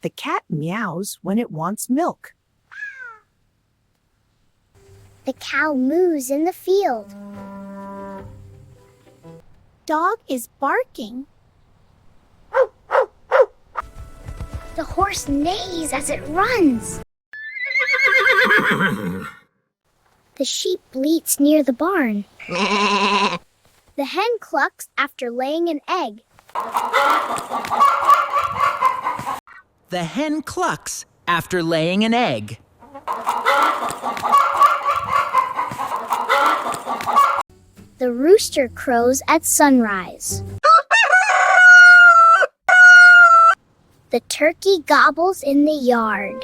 The cat meows when it wants milk. The cow moos in the field. Dog is barking. The horse neighs as it runs. The sheep bleats near the barn. The hen clucks after laying an egg. The hen clucks after laying an egg. The rooster crows at sunrise. The turkey gobbles in the yard.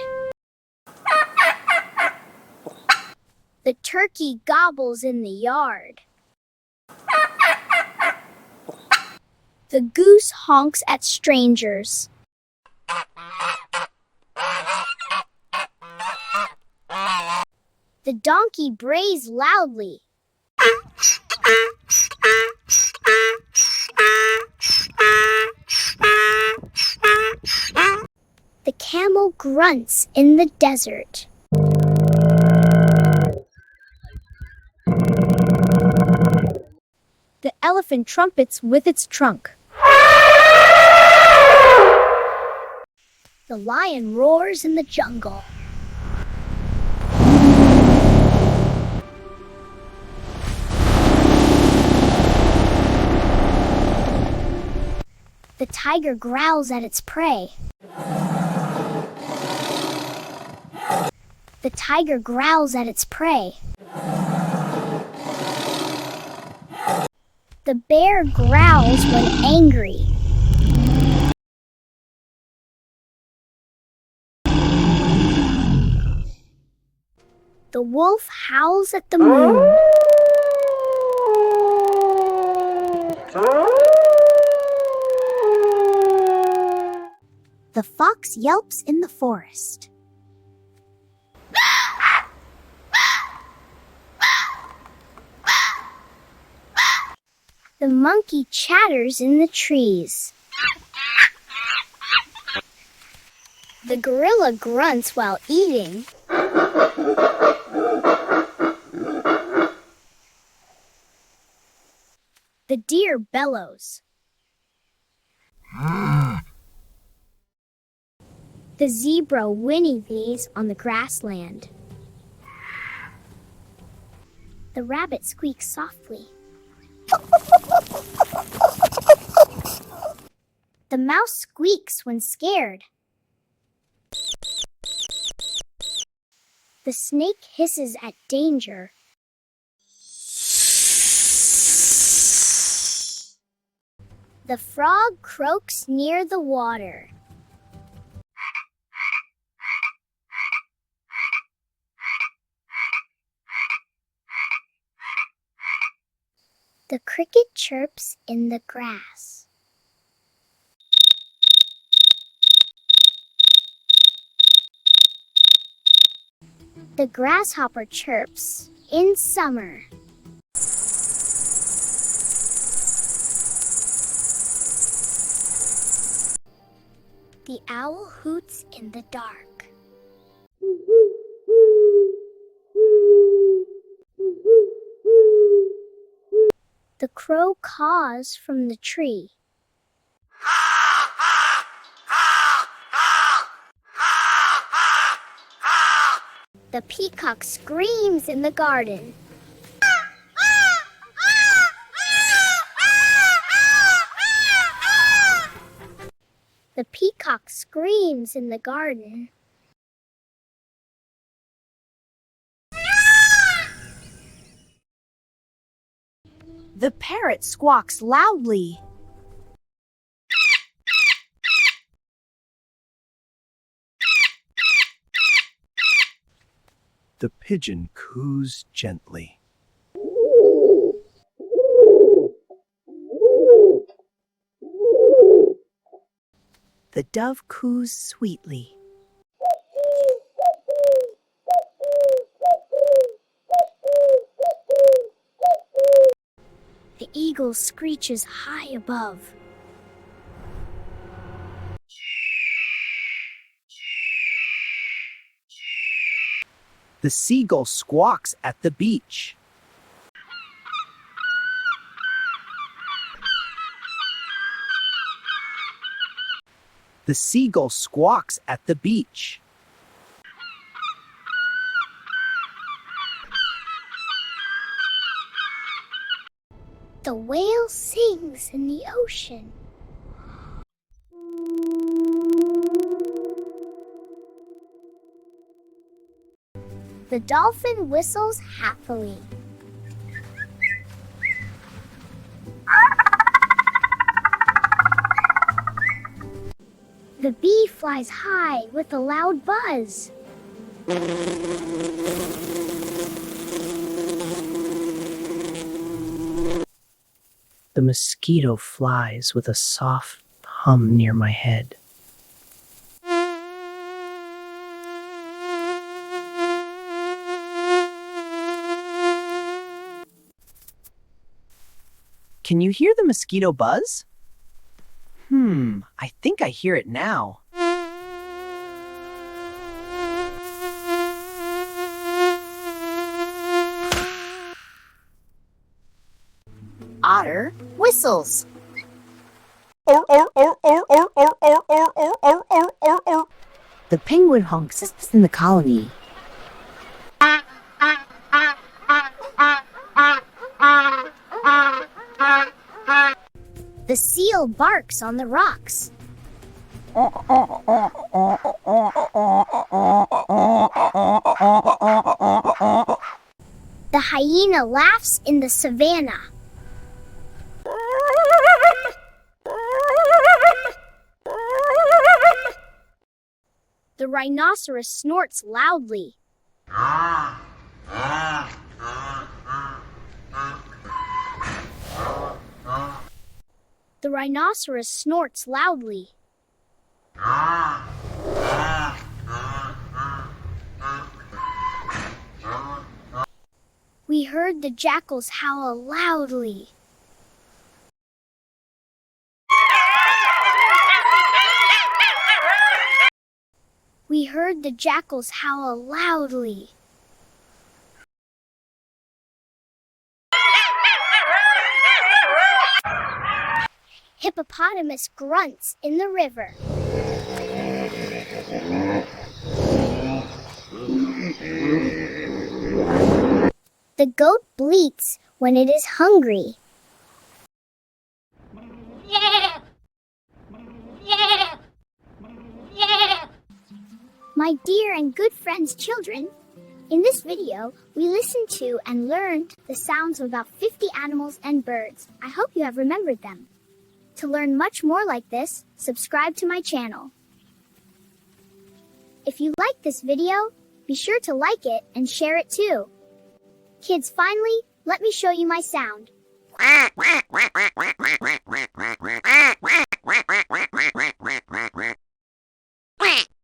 The turkey gobbles in the yard. The goose honks at strangers. The donkey brays loudly. The camel grunts in the desert. The elephant trumpets with its trunk. The lion roars in the jungle. The tiger growls at its prey. The tiger growls at its prey. The bear growls when angry. The wolf howls at the moon. The fox yelps in the forest. The monkey chatters in the trees. The gorilla grunts while eating. The deer bellows. The zebra whinnies on the grassland. The rabbit squeaks softly. The mouse squeaks when scared. The snake hisses at danger. The frog croaks near the water. The cricket chirps in the grass. The grasshopper chirps in summer. The owl hoots in the dark. The crow caws from the tree. The peacock screams in the garden. The peacock screams in the garden. The parrot squawks loudly. The pigeon coos gently. The dove coos sweetly. The eagle screeches high above. The seagull squawks at the beach. The seagull squawks at the beach. The whale sings in the ocean. The dolphin whistles happily. The bee flies high with a loud buzz. The mosquito flies with a soft hum near my head. Can you hear the mosquito buzz? I think I hear it now. Otter whistles. The penguin honks in the colony. The seal barks on the rocks. The hyena laughs in the savannah. The rhinoceros snorts loudly. The rhinoceros snorts loudly. We heard the jackals howl loudly. We heard the jackals howl loudly. Hippopotamus grunts in the river. The goat bleats when it is hungry. My dear and good friends, children, in this video, we listened to and learned the sounds of about 50 animals and birds. I hope you have remembered them. To learn much more like this, subscribe to my channel. If you like this video, be sure to like it and share it too. Kids, finally, let me show you my sound.